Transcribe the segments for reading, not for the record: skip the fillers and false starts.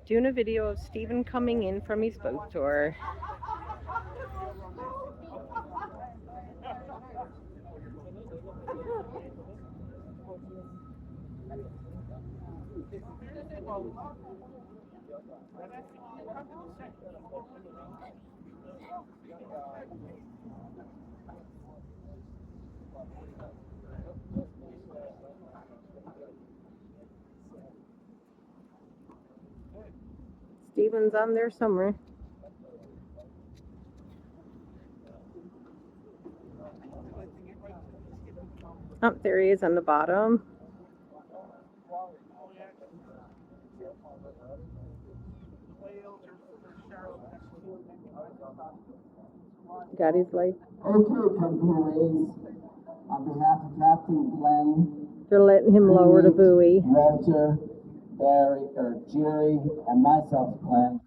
Doing a video of Stephen coming in from his boat tour. Stephen's on there somewhere. Oh, there he is on the bottom. Got his life. Okay, Company on behalf of Captain Glenn, They're letting him lower the buoy. Walter, Barry, Jerry, and myself, Glenn.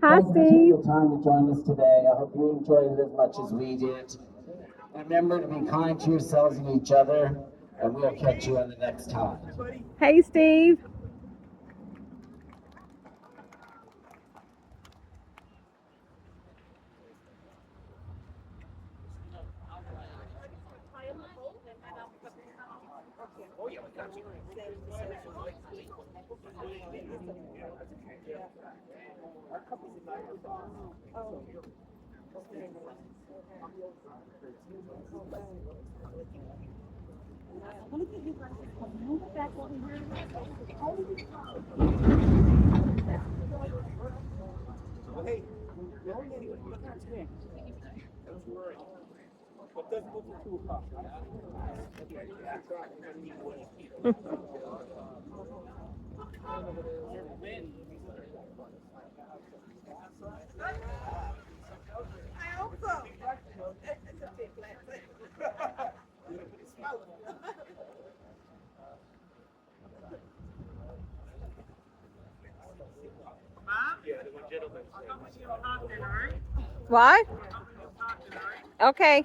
Hi, Thanks for Steve. taking the time to join us today. I hope you enjoyed it as much as we did. Remember to be kind to yourselves and each other, and we'll catch you on the next time. Hey, Steve. What? Okay.